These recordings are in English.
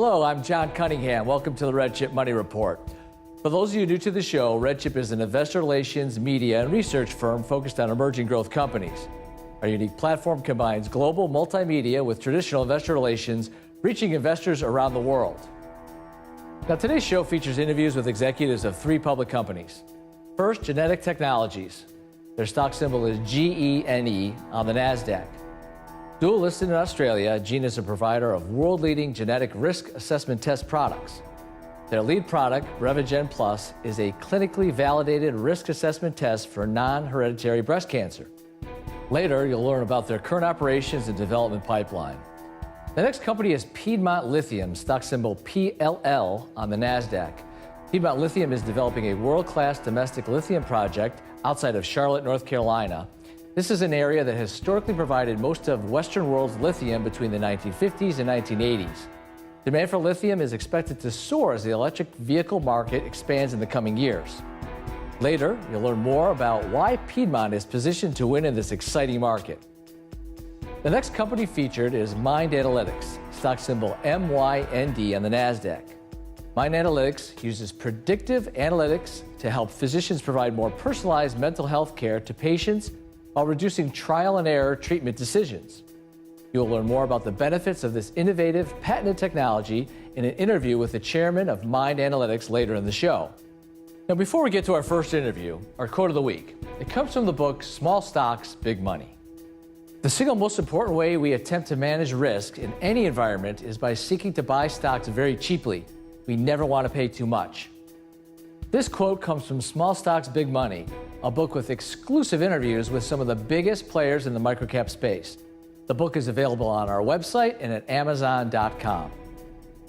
Hello, I'm John Cunningham. Welcome to the RedChip Money Report. For those of you new to the show, RedChip is an investor relations, media, and research firm focused on emerging growth companies. Our unique platform combines global multimedia with traditional investor relations, reaching investors around the world. Now, today's show features interviews with executives of 3 public companies. First, Genetic Technologies. Their stock symbol is GENE on the NASDAQ. Dual listed in Australia, GENE is a provider of world-leading genetic risk assessment test products. Their lead product, Revigen Plus, is a clinically validated risk assessment test for non-hereditary breast cancer. Later, you'll learn about their current operations and development pipeline. The next company is Piedmont Lithium, stock symbol PLL on the NASDAQ. Piedmont Lithium is developing a world-class domestic lithium project outside of Charlotte, North Carolina. This is an area that historically provided most of Western world's lithium between the 1950s and 1980s. Demand for lithium is expected to soar as the electric vehicle market expands in the coming years. Later, you'll learn more about why Piedmont is positioned to win in this exciting market. The next company featured is MYnd Analytics, stock symbol MYnd on the NASDAQ. MYnd Analytics uses predictive analytics to help physicians provide more personalized mental health care to patients while reducing trial and error treatment decisions. You'll learn more about the benefits of this innovative patented technology in an interview with the chairman of MYnd Analytics later in the show. Now, before we get to our first interview, our quote of the week. It comes from the book Small Stocks, Big Money. The single most important way we attempt to manage risk in any environment is by seeking to buy stocks very cheaply. We never want to pay too much. This quote comes from Small Stocks, Big Money, a book with exclusive interviews with some of the biggest players in the microcap space. The book is available on our website and at Amazon.com.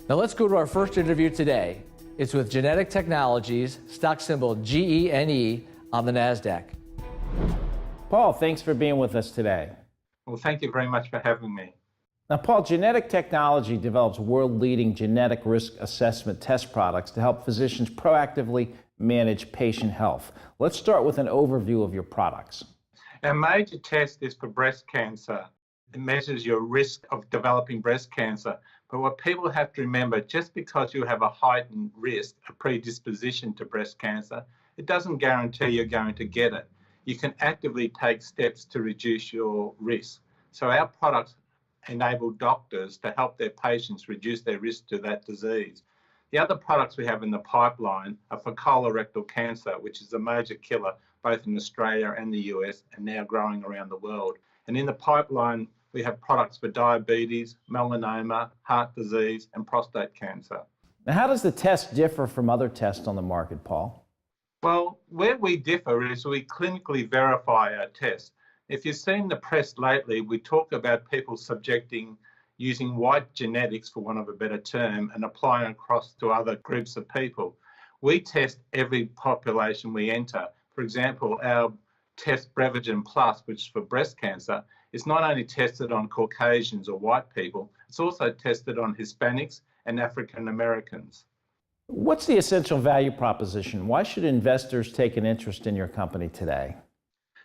Now let's go to our first interview today. It's with Genetic Technologies, stock symbol GENE on the NASDAQ. Paul, thanks for being with us today. Well, thank you very much for having me. Now, Paul, Genetic Technology develops world-leading genetic risk assessment test products to help physicians proactively manage patient health. Let's start with an overview of your products. Our major test is for breast cancer. It measures your risk of developing breast cancer. But what people have to remember, just because you have a heightened risk, a predisposition to breast cancer, it doesn't guarantee you're going to get it. You can actively take steps to reduce your risk. So our products enable doctors to help their patients reduce their risk to that disease. The other products we have in the pipeline are for colorectal cancer, which is a major killer both in Australia and the US and now growing around the world. And in the pipeline, we have products for diabetes, melanoma, heart disease, and prostate cancer. Now, how does the test differ from other tests on the market, Paul? Well, where we differ is we clinically verify our tests. If you've seen the press lately, we talk about people using white genetics, for want of a better term, and applying across to other groups of people. We test every population we enter. For example, our test Revigen Plus, which is for breast cancer, is not only tested on Caucasians or white people, it's also tested on Hispanics and African Americans. What's the essential value proposition? Why should investors take an interest in your company today?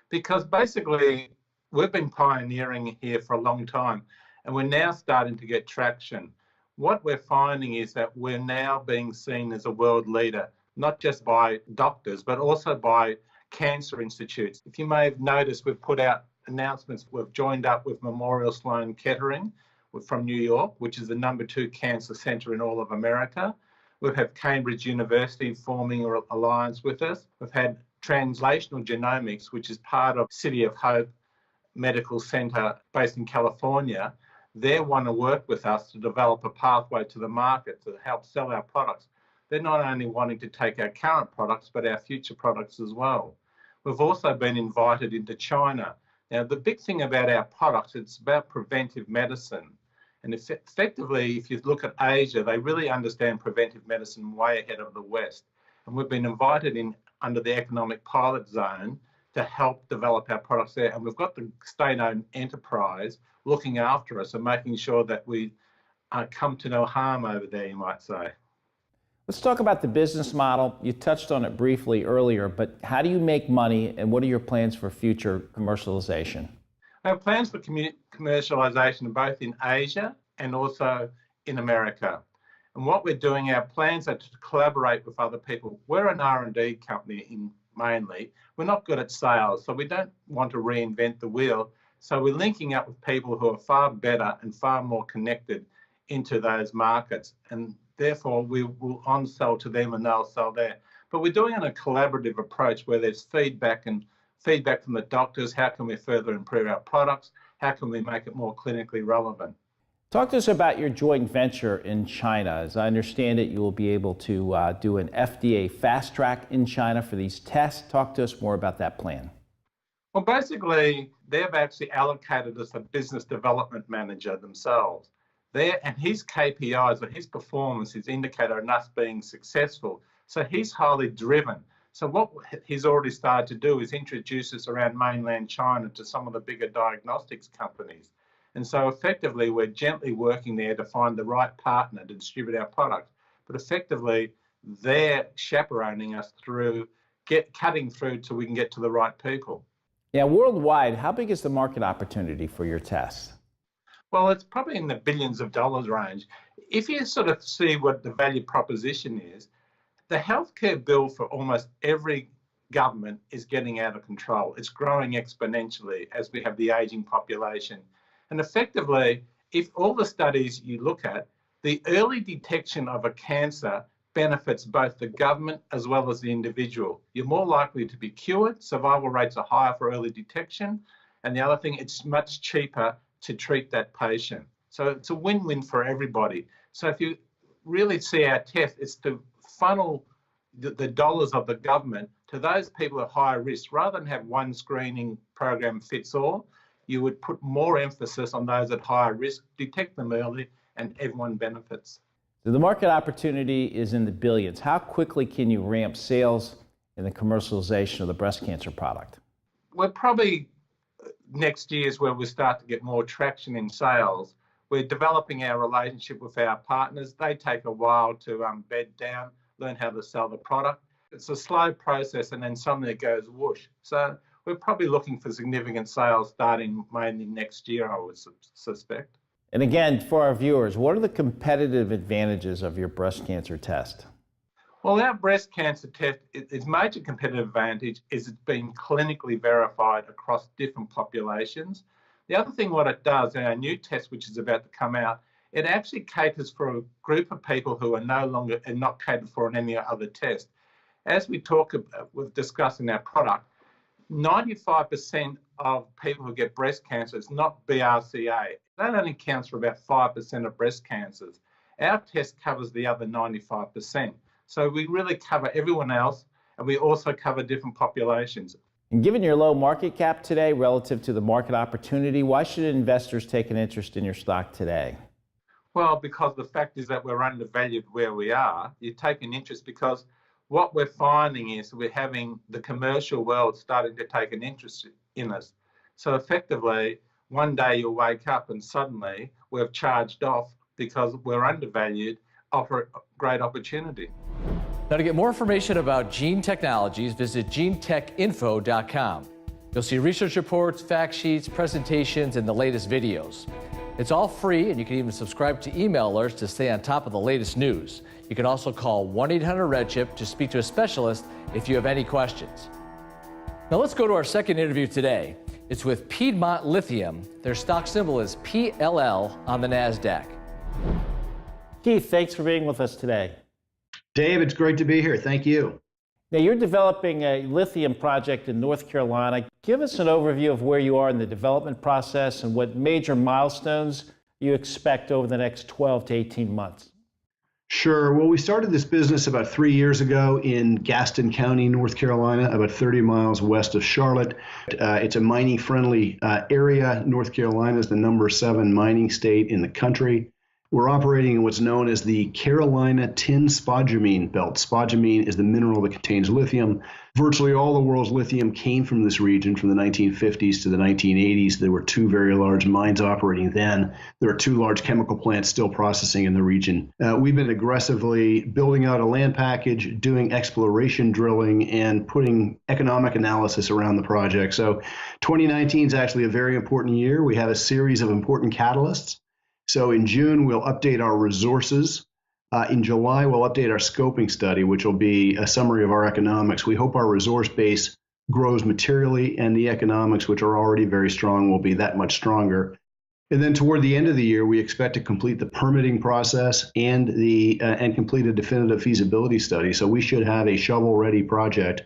Because basically, we've been pioneering here for a long time, and we're now starting to get traction. What we're finding is that we're now being seen as a world leader, not just by doctors, but also by cancer institutes. If you may have noticed, we've put out announcements. We've joined up with Memorial Sloan Kettering from New York, which is the #2 cancer center in all of America. We've had Cambridge University forming an alliance with us. We've had Translational Genomics, which is part of City of Hope Medical Center based in California. They want to work with us to develop a pathway to the market to help sell our products. They're not only wanting to take our current products, but our future products as well. We've also been invited into China. Now, the big thing about our products, it's about preventive medicine. And effectively, if you look at Asia, they really understand preventive medicine way ahead of the West. And we've been invited in under the economic pilot zone to help develop our products there. And we've got the state-owned enterprise looking after us and making sure that we come to no harm over there, you might say. Let's talk about the business model. You touched on it briefly earlier, but how do you make money and what are your plans for future commercialization? I have plans for commercialization both in Asia and also in America. And what we're doing, our plans are to collaborate with other people. We're an R&D company mainly. We're not good at sales, so we don't want to reinvent the wheel. So we're linking up with people who are far better and far more connected into those markets. And therefore, we will on-sell to them and they'll sell there. But we're doing it in a collaborative approach where there's feedback from the doctors. How can we further improve our products? How can we make it more clinically relevant? Talk to us about your joint venture in China. As I understand it, you will be able to do an FDA fast track in China for these tests. Talk to us more about that plan. Well, basically, they've actually allocated us a business development manager themselves. And his KPIs or his performance is indicator in us being successful. So he's highly driven. So what he's already started to do is introduce us around mainland China to some of the bigger diagnostics companies. And so effectively, we're gently working there to find the right partner to distribute our product. But effectively, they're chaperoning us through, cutting through till we can get to the right people. Yeah, worldwide, how big is the market opportunity for your tests? Well, it's probably in the billions of dollars range. If you sort of see what the value proposition is, the healthcare bill for almost every government is getting out of control. It's growing exponentially as we have the aging population. And effectively, if all the studies you look at, the early detection of a cancer benefits both the government as well as the individual. You're more likely to be cured, survival rates are higher for early detection, and the other thing, it's much cheaper to treat that patient. So it's a win-win for everybody. So if you really see our test, it's to funnel the dollars of the government to those people at higher risk. Rather than have one screening program fits all, you would put more emphasis on those at higher risk, detect them early, and everyone benefits. So the market opportunity is in the billions. How quickly can you ramp sales in the commercialization of the breast cancer product? We're probably next year is where we start to get more traction in sales. We're developing our relationship with our partners. They take a while to bed down, learn how to sell the product. It's a slow process, and then suddenly it goes whoosh. So we're probably looking for significant sales starting mainly next year, I would suspect. And again, for our viewers, what are the competitive advantages of your breast cancer test? Well, our breast cancer test, its major competitive advantage is it's been clinically verified across different populations. The other thing what it does in our new test, which is about to come out, it actually caters for a group of people who are no longer and not catered for in any other test. As we talk about, we've discussed in our product, 95% of people who get breast cancer is not BRCA. That only accounts for about 5% of breast cancers. Our test covers the other 95%. So we really cover everyone else, and we also cover different populations. And given your low market cap today relative to the market opportunity, why should investors take an interest in your stock today? Well, because the fact is that we're undervalued where we are. You take an interest because what we're finding is we're having the commercial world starting to take an interest in us. So effectively, one day you'll wake up and suddenly we've charged off because we're undervalued, offer a great opportunity. Now, to get more information about Gene Technologies, visit genetechinfo.com. You'll see research reports, fact sheets, presentations, and the latest videos. It's all free, and you can even subscribe to email alerts to stay on top of the latest news. You can also call 1-800-RedChip to speak to a specialist if you have any questions. Now let's go to our second interview today. It's with Piedmont Lithium. Their stock symbol is PLL on the NASDAQ. Keith, thanks for being with us today. Dave, it's great to be here. Thank you. Now, you're developing a lithium project in North Carolina. Give us an overview of where you are in the development process and what major milestones you expect over the next 12 to 18 months. Sure. Well, we started this business about 3 years ago in Gaston County, North Carolina, about 30 miles west of Charlotte. It's a mining-friendly area. North Carolina is the number 7 mining state in the country. We're operating in what's known as the Carolina Tin Spodumene Belt. Spodumene is the mineral that contains lithium. Virtually all the world's lithium came from this region from the 1950s to the 1980s. There were 2 very large mines operating then. There are 2 large chemical plants still processing in the region. We've been aggressively building out a land package, doing exploration drilling, and putting economic analysis around the project. So 2019 is actually a very important year. We have a series of important catalysts. So in June, we'll update our resources. In July, we'll update our scoping study, which will be a summary of our economics. We hope our resource base grows materially and the economics, which are already very strong, will be that much stronger. And then toward the end of the year, we expect to complete the permitting process and complete a definitive feasibility study. So we should have a shovel-ready project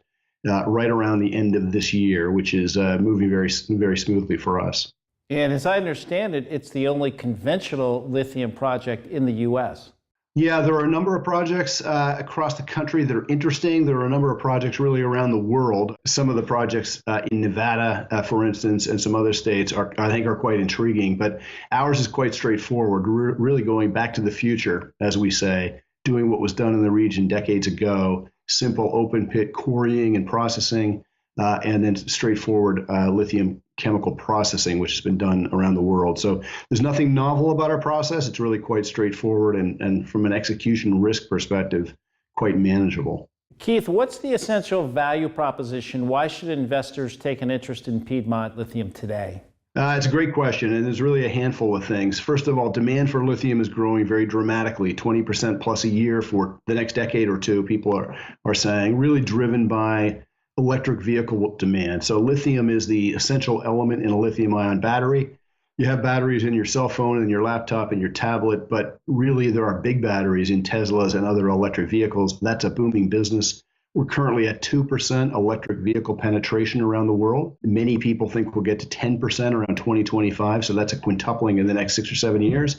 right around the end of this year, which is moving very, very smoothly for us. And as I understand it, it's the only conventional lithium project in the U.S. Yeah, there are a number of projects across the country that are interesting. There are a number of projects really around the world. Some of the projects in Nevada, for instance, and some other states I think are quite intriguing, but ours is quite straightforward. We're really going back to the future, as we say, doing what was done in the region decades ago, simple open pit quarrying and processing, and then straightforward lithium chemical processing, which has been done around the world. So there's nothing novel about our process. It's really quite straightforward and from an execution risk perspective, quite manageable. Keith, what's the essential value proposition? Why should investors take an interest in Piedmont Lithium today? It's a great question, and there's really a handful of things. First of all, demand for lithium is growing very dramatically, 20% plus a year for the next decade or two, people are saying, really driven by electric vehicle demand. So lithium is the essential element in a lithium-ion battery. You have batteries in your cell phone and your laptop and your tablet, but really there are big batteries in Teslas and other electric vehicles. That's a booming business. We're currently at 2% electric vehicle penetration around the world. Many people think we'll get to 10% around 2025, so that's a quintupling in the next 6 or 7 years.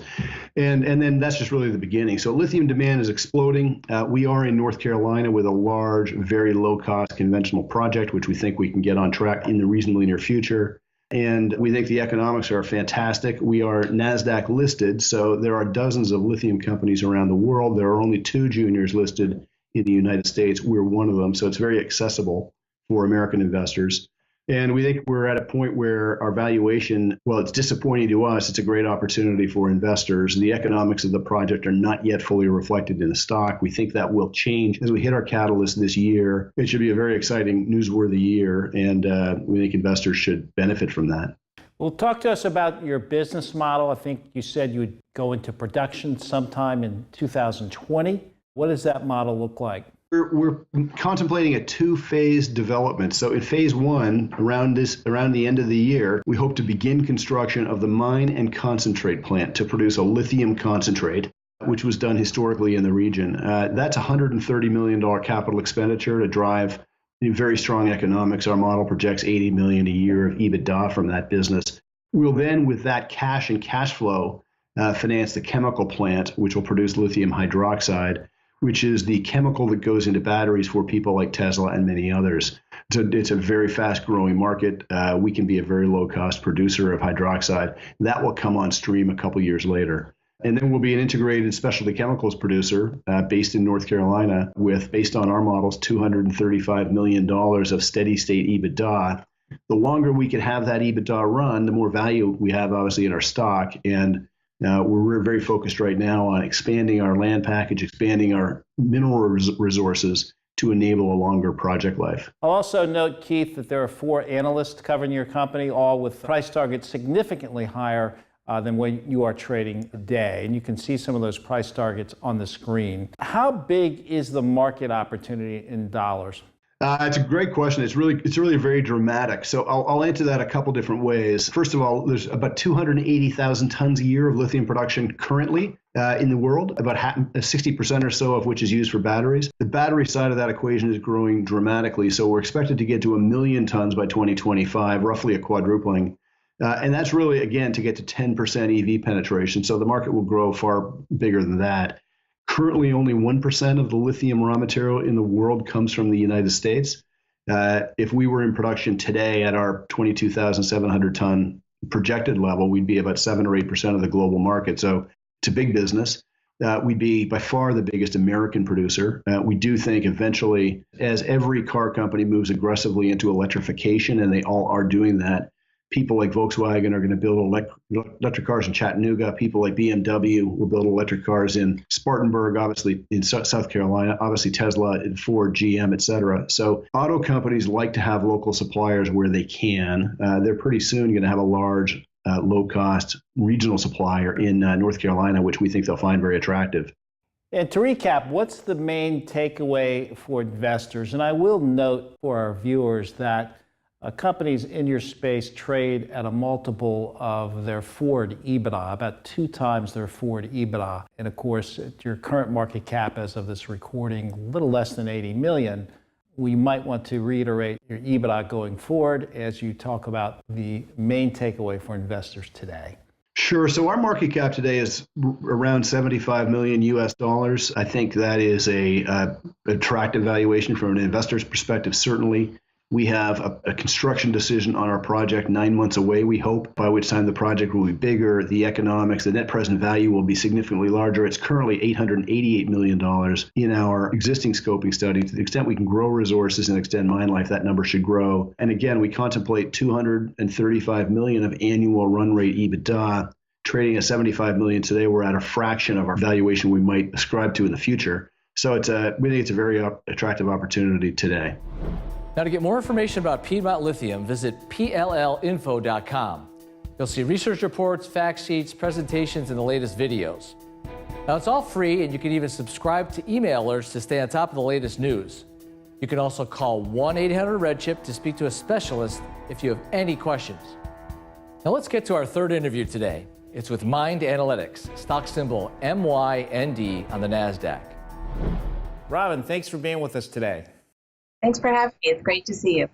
And then that's just really the beginning. So lithium demand is exploding. We are in North Carolina with a large, very low-cost conventional project, which we think we can get on track in the reasonably near future. And we think the economics are fantastic. We are NASDAQ listed, so there are dozens of lithium companies around the world. There are only 2 juniors listed in the United States. We're one of them, so it's very accessible for American investors. And we think we're at a point where our valuation, well, it's disappointing to us. It's a great opportunity for investors. The economics of the project are not yet fully reflected in the stock. We think that will change as we hit our catalyst this year. It should be a very exciting, newsworthy year, and we think investors should benefit from that. Well, talk to us about your business model. I think you said you would go into production sometime in 2020. What does that model look like? We're contemplating a 2-phase development. So in phase 1, around the end of the year, we hope to begin construction of the mine and concentrate plant to produce a lithium concentrate, which was done historically in the region. That's $130 million capital expenditure to drive very strong economics. Our model projects $80 million a year of EBITDA from that business. We'll then, with that cash and cash flow, finance the chemical plant, which will produce lithium hydroxide, which is the chemical that goes into batteries for people like Tesla and many others. It's a very fast-growing market. We can be a very low-cost producer of hydroxide. That will come on stream a couple years later. And then we'll be an integrated specialty chemicals producer based in North Carolina with, based on our models, $235 million of steady-state EBITDA. The longer we can have that EBITDA run, the more value we have, obviously, in our stock. And we're very focused right now on expanding our land package, expanding our mineral resources to enable a longer project life. I'll also note, Keith, that there are 4 analysts covering your company, all with price targets significantly higher than when you are trading today. And you can see some of those price targets on the screen. How big is the market opportunity in dollars? It's a great question. It's really very dramatic. So I'll answer that a couple different ways. First of all, there's about 280,000 tons a year of lithium production currently in the world, about 60% or so of which is used for batteries. The battery side of that equation is growing dramatically. So we're expected to get to 1 million tons by 2025, roughly a quadrupling. And that's really, again, to get to 10% EV penetration. So the market will grow far bigger than that. Currently, only 1% of the lithium raw material in the world comes from the United States. If we were in production today at our 22,700 ton projected level, we'd be about 7 or 8% of the global market. So it's a big business. We'd be by far the biggest American producer. We do think eventually, as every car company moves aggressively into electrification, and they all are doing that, people like Volkswagen are going to build electric cars in Chattanooga. People like BMW will build electric cars in Spartanburg, obviously in South Carolina, obviously Tesla, and Ford, GM, et cetera. So auto companies like to have local suppliers where they can. They're pretty soon going to have a large, low-cost regional supplier in North Carolina, which we think they'll find very attractive. And to recap, what's the main takeaway for investors? And I will note for our viewers that companies in your space trade at a multiple of their forward EBITDA, about 2 times their forward EBITDA. And of course, at your current market cap as of this recording, a little less than 80 million. We might want to reiterate your EBITDA going forward as you talk about the main takeaway for investors today. Sure. So our market cap today is around $75 million US dollars. I think that is a attractive valuation from an investor's perspective. Certainly, we have a construction decision on our project 9 months away, we hope, by which time the project will be bigger, the economics, the net present value will be significantly larger. It's currently $888 million in our existing scoping study. To the extent we can grow resources and extend mine life, that number should grow. And again, we contemplate $235 million of annual run rate EBITDA. Trading at $75 million today, we're at a fraction of our valuation we might ascribe to in the future. So we think it's a very attractive opportunity today. Now, to get more information about Piedmont Lithium, visit pllinfo.com. You'll see research reports, fact sheets, presentations, and the latest videos. Now, it's all free, and you can even subscribe to email alerts to stay on top of the latest news. You can also call 1-800-RedChip to speak to a specialist if you have any questions. Now, let's get to our third interview today. It's with MYnd Analytics, stock symbol MYnd on the NASDAQ. Robin, thanks for being with us today. Thanks for having me. It's great to see you.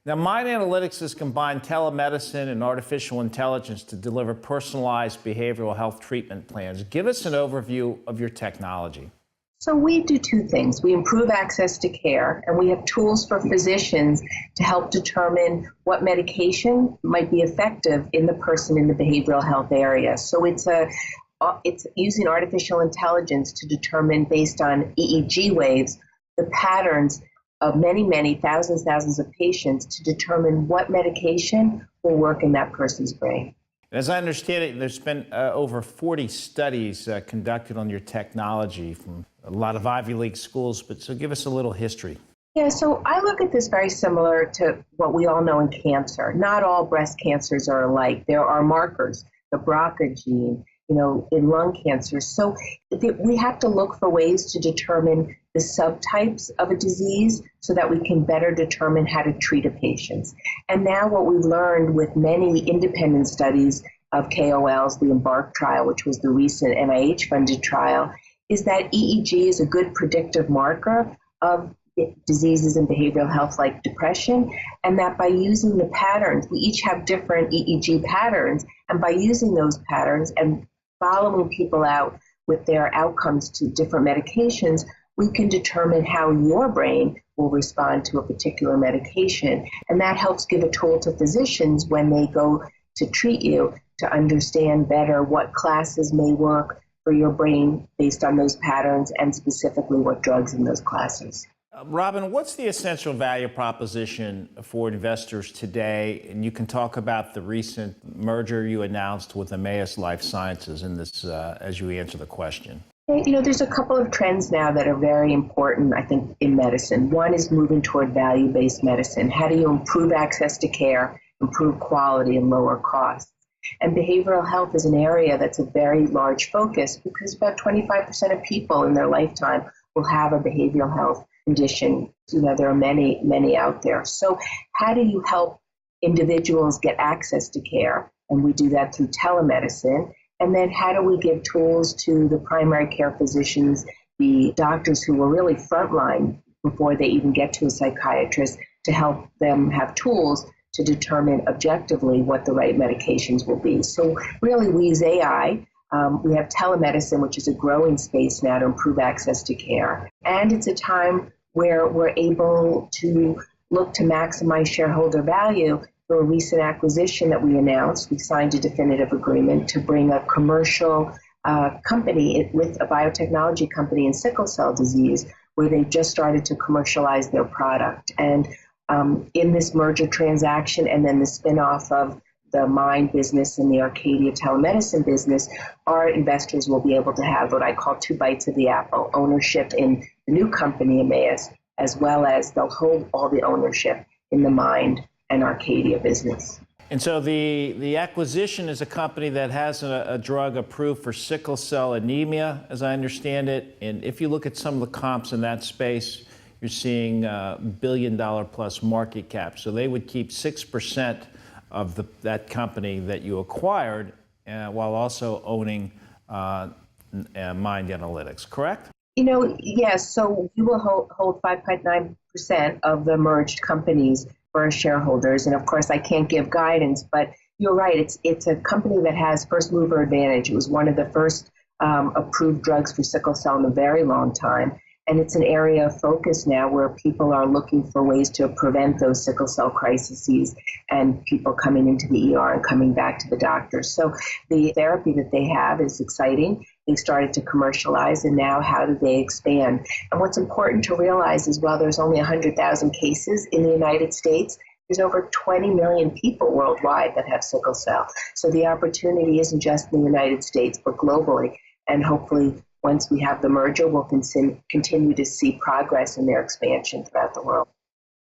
Now, MYnd Analytics has combined telemedicine and artificial intelligence to deliver personalized behavioral health treatment plans. Give us an overview of your technology. So we do 2 things. We improve access to care, and we have tools for physicians to help determine what medication might be effective in the person in the behavioral health area. So it's using artificial intelligence to determine, based on EEG waves, the patterns of many thousands of patients to determine what medication will work in that person's brain. As I understand it, there's been over 40 studies conducted on your technology from a lot of Ivy League schools, so give us a little history. Yeah, so I look at this very similar to what we all know in cancer. Not all breast cancers are alike. There are markers, the BRCA gene, in lung cancer. So we have to look for ways to determine the subtypes of a disease so that we can better determine how to treat a patient. And now what we've learned with many independent studies of KOLs, the EMBARK trial, which was the recent NIH-funded trial, is that EEG is a good predictive marker of diseases in behavioral health like depression, and that by using the patterns, we each have different EEG patterns, and by using those patterns and following people out with their outcomes to different medications, we can determine how your brain will respond to a particular medication. And that helps give a tool to physicians when they go to treat you to understand better what classes may work for your brain based on those patterns and specifically what drugs in those classes. Robin, what's the essential value proposition for investors today? And you can talk about the recent merger you announced with Emmaus Life Sciences in this as you answer the question. There's a couple of trends now that are very important, I think, in medicine. One is moving toward value-based medicine. How do you improve access to care, improve quality, and lower costs? And behavioral health is an area that's a very large focus because about 25% of people in their lifetime will have a behavioral health condition. There are many out there. So how do you help individuals get access to care? And we do that through telemedicine. And then how do we give tools to the primary care physicians, the doctors who were really frontline before they even get to a psychiatrist, to help them have tools to determine objectively what the right medications will be? So really we use AI. We have telemedicine, which is a growing space now to improve access to care. And it's a time where we're able to look to maximize shareholder value through a recent acquisition that we announced. We signed a definitive agreement to bring a commercial company with a biotechnology company in sickle cell disease, where they've just started to commercialize their product. And in this merger transaction and then the spinoff of the MYnd business and the Arcadia telemedicine business, our investors will be able to have what I call 2 bites of the apple: ownership in the new company, Emmaus, as well as they'll hold all the ownership in the MYnd and Arcadia business. And so the acquisition is a company that has a drug approved for sickle cell anemia, as I understand it. And if you look at some of the comps in that space, you're seeing $1 billion plus market cap. So they would keep 6% of that company that you acquired while also owning MYnd Analytics, correct? Yes. So we will hold 5.9% of the merged companies for our shareholders. And of course, I can't give guidance, but you're right. It's a company that has first mover advantage. It was one of the first approved drugs for sickle cell in a very long time. And it's an area of focus now where people are looking for ways to prevent those sickle cell crises and people coming into the ER and coming back to the doctor. So the therapy that they have is exciting. They started to commercialize, and now how do they expand? And what's important to realize is while there's only 100,000 cases in the United States, there's over 20 million people worldwide that have sickle cell. So the opportunity isn't just in the United States, but globally. And hopefully, once we have the merger, we'll continue to see progress in their expansion throughout the world.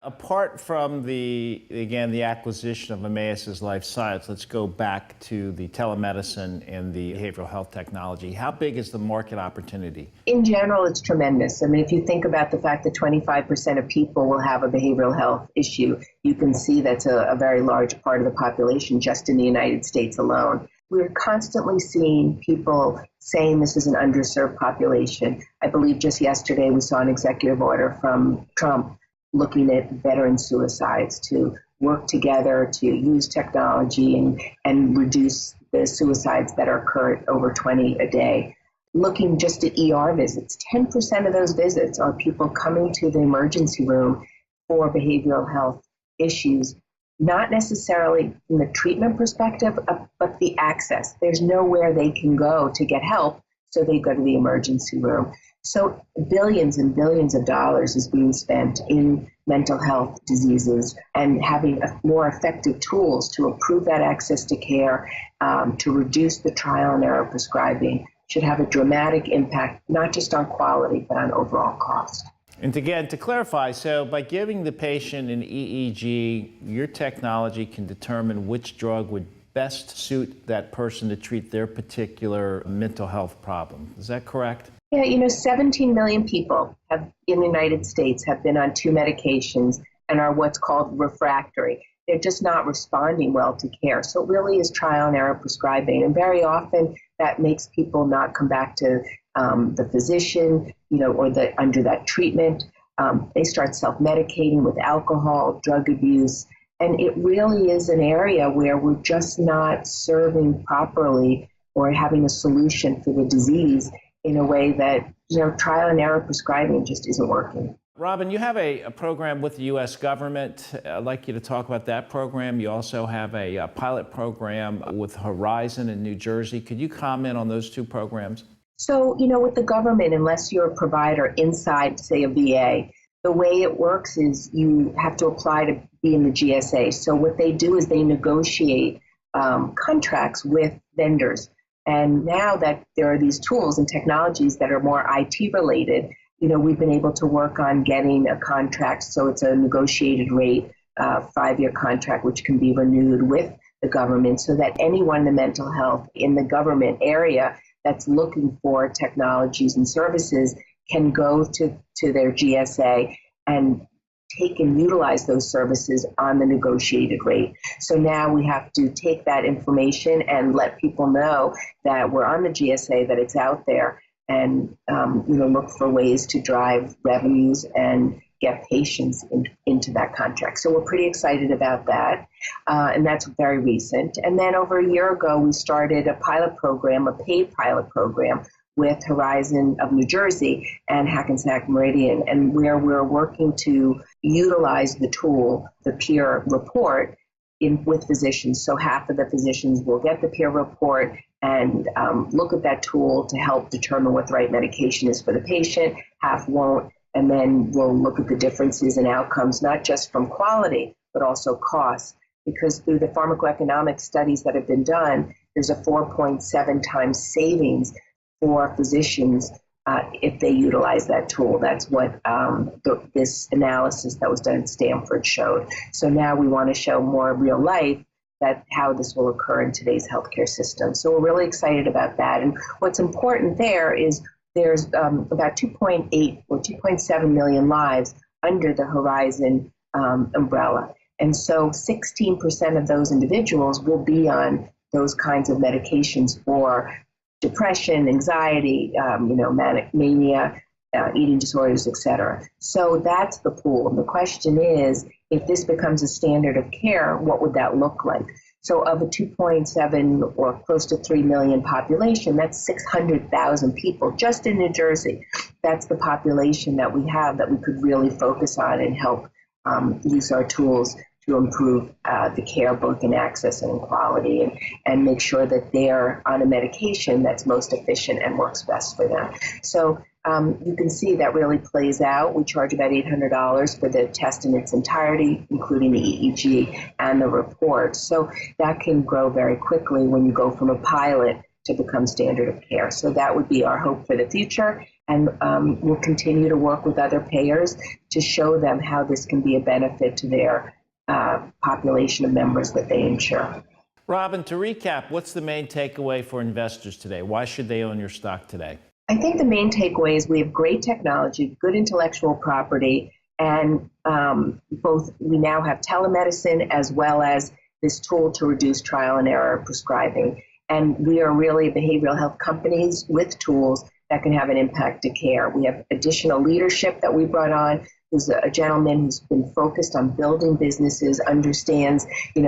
Apart from the acquisition of Emmaus Life Science, let's go back to the telemedicine and the behavioral health technology. How big is the market opportunity? In general, it's tremendous. I mean, if you think about the fact that 25% of people will have a behavioral health issue, you can see that's a very large part of the population just in the United States alone. We're constantly seeing people saying this is an underserved population. I believe just yesterday we saw an executive order from Trump looking at veteran suicides to work together to use technology and reduce the suicides that occur over 20 a day. Looking just at ER visits, 10% of those visits are people coming to the emergency room for behavioral health issues, not necessarily from the treatment perspective, but the access. There's nowhere they can go to get help, so they go to the emergency room. So billions and billions of dollars is being spent in mental health diseases, and having more effective tools to improve that access to care, to reduce the trial and error prescribing should have a dramatic impact, not just on quality, but on overall cost. And again, to clarify, so by giving the patient an EEG, your technology can determine which drug would best suit that person to treat their particular mental health problem. Is that correct? Yeah, 17 million people in the United States have been on 2 medications and are what's called refractory. They're just not responding well to care. So it really is trial and error prescribing. And very often that makes people not come back to the physician, or under that treatment. They start self-medicating with alcohol, drug abuse. And it really is an area where we're just not serving properly or having a solution for the disease in a way that, trial and error prescribing just isn't working. Robin, you have a program with the U.S. government. I'd like you to talk about that program. You also have a pilot program with Horizon in New Jersey. Could you comment on those 2 programs? So, with the government, unless you're a provider inside, say, a VA, the way it works is you have to apply to be in the GSA. So what they do is they negotiate contracts with vendors. And now that there are these tools and technologies that are more IT related, we've been able to work on getting a contract. So it's a negotiated rate, 5-year contract, which can be renewed with the government, so that anyone in the mental health in the government area that's looking for technologies and services can go to their GSA and take and utilize those services on the negotiated rate. So now we have to take that information and let people know that we're on the GSA, that it's out there, and look for ways to drive revenues and get patients into that contract. So we're pretty excited about that, and that's very recent. And then over a year ago, we started a pilot program, a paid pilot program, with Horizon of New Jersey and Hackensack Meridian, and where we're working to utilize the tool, the peer report, with physicians. So half of the physicians will get the peer report and look at that tool to help determine what the right medication is for the patient. Half won't, and then we'll look at the differences in outcomes, not just from quality, but also cost. Because through the pharmacoeconomic studies that have been done, there's a 4.7 times savings for physicians if they utilize that tool. That's what this analysis that was done at Stanford showed. So now we want to show more real life how this will occur in today's healthcare system. So we're really excited about that. And what's important there is there's about 2.8 or 2.7 million lives under the Horizon umbrella. And so 16% of those individuals will be on those kinds of medications for depression, anxiety, manic mania, eating disorders, et cetera. So that's the pool. And the question is, if this becomes a standard of care, what would that look like? So of a 2.7 or close to 3 million population, that's 600,000 people just in New Jersey. That's the population that we have that we could really focus on and help use our tools to improve the care, both in access and in quality, and make sure that they're on a medication that's most efficient and works best for them. So you can see that really plays out. We charge about $800 for the test in its entirety, including the EEG and the report. So that can grow very quickly when you go from a pilot to become standard of care. So that would be our hope for the future. And we'll continue to work with other payers to show them how this can be a benefit to their population of members that they insure. Robin, to recap, what's the main takeaway for investors today? Why should they own your stock today? I think the main takeaway is we have great technology, good intellectual property, and we now have telemedicine as well as this tool to reduce trial and error prescribing. And we are really behavioral health companies with tools that can have an impact to care. We have additional leadership that we brought on, who's a gentleman who's been focused on building businesses, understands,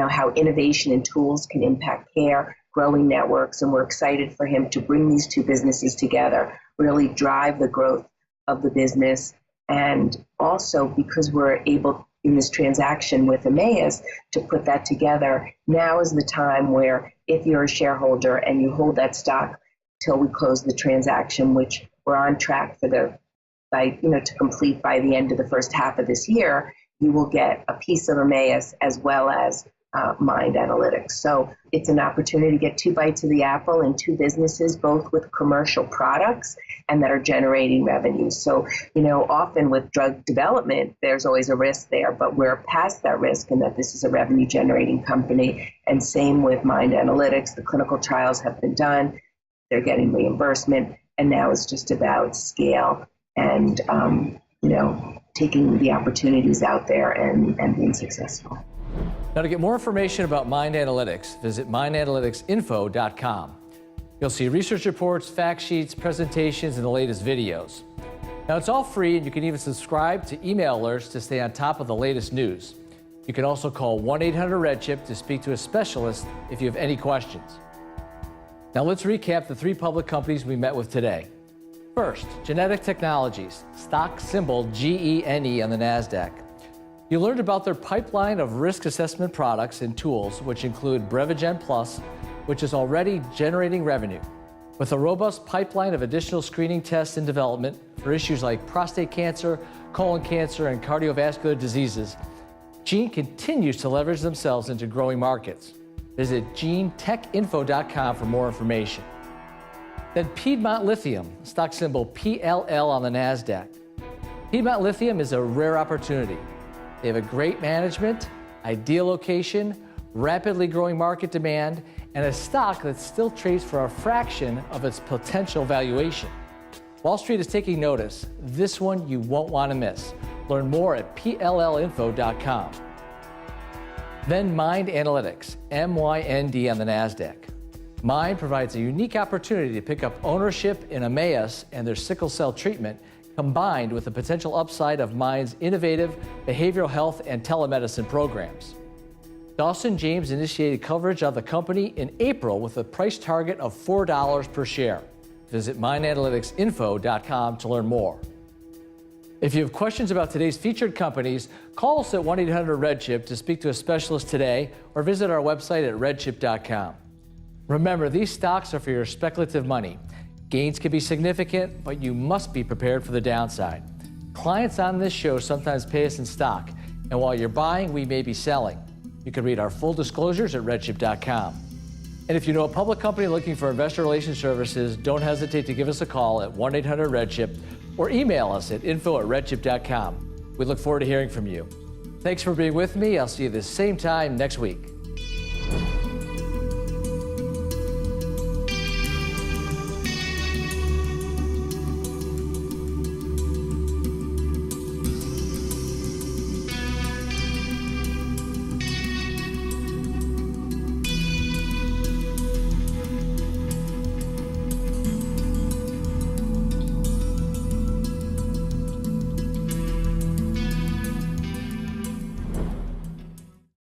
how innovation and tools can impact care, growing networks, and we're excited for him to bring these two businesses together, really drive the growth of the business. And also, because we're able in this transaction with Emmaus to put that together, now is the time where if you're a shareholder and you hold that stock till we close the transaction, which we're on track for to complete by the end of the first half of this year, you will get a piece of Emmaus as well as MYnd Analytics. So it's an opportunity to get two bites of the apple in two businesses, both with commercial products and that are generating revenue. So, often with drug development, there's always a risk there, but we're past that risk in that this is a revenue generating company. And same with MYnd Analytics. The clinical trials have been done. They're getting reimbursement. And now it's just about scale and, taking the opportunities out there and being successful. Now, to get more information about MYnd Analytics, visit MyndAnalyticsInfo.com. You'll see research reports, fact sheets, presentations, and the latest videos. Now, it's all free, and you can even subscribe to email alerts to stay on top of the latest news. You can also call 1-800-RedChip to speak to a specialist if you have any questions. Now, let's recap the three public companies we met with today. First, Genetic Technologies, stock symbol GENE on the NASDAQ. You learned about their pipeline of risk assessment products and tools, which include Brevigen Plus, which is already generating revenue. With a robust pipeline of additional screening tests in development for issues like prostate cancer, colon cancer, and cardiovascular diseases, Gene continues to leverage themselves into growing markets. Visit GeneTechInfo.com for more information. Then Piedmont Lithium, stock symbol PLL on the NASDAQ. Piedmont Lithium is a rare opportunity. They have a great management, ideal location, rapidly growing market demand, and a stock that still trades for a fraction of its potential valuation. Wall Street is taking notice. This one you won't want to miss. Learn more at PLLinfo.com. Then MYnd Analytics, MYnd on the NASDAQ. MYnd provides a unique opportunity to pick up ownership in Emmaus and their sickle cell treatment, combined with the potential upside of MYnd's innovative behavioral health and telemedicine programs. Dawson James initiated coverage of the company in April with a price target of $4 per share. Visit MyndAnalyticsInfo.com to learn more. If you have questions about today's featured companies, call us at 1-800-RedChip to speak to a specialist today or visit our website at redchip.com. Remember, these stocks are for your speculative money. Gains can be significant, but you must be prepared for the downside. Clients on this show sometimes pay us in stock, and while you're buying, we may be selling. You can read our full disclosures at redchip.com. And if you know a public company looking for investor relations services, don't hesitate to give us a call at 1-800-RedChip or email us at info@redchip.com. We look forward to hearing from you. Thanks for being with me. I'll see you the same time next week.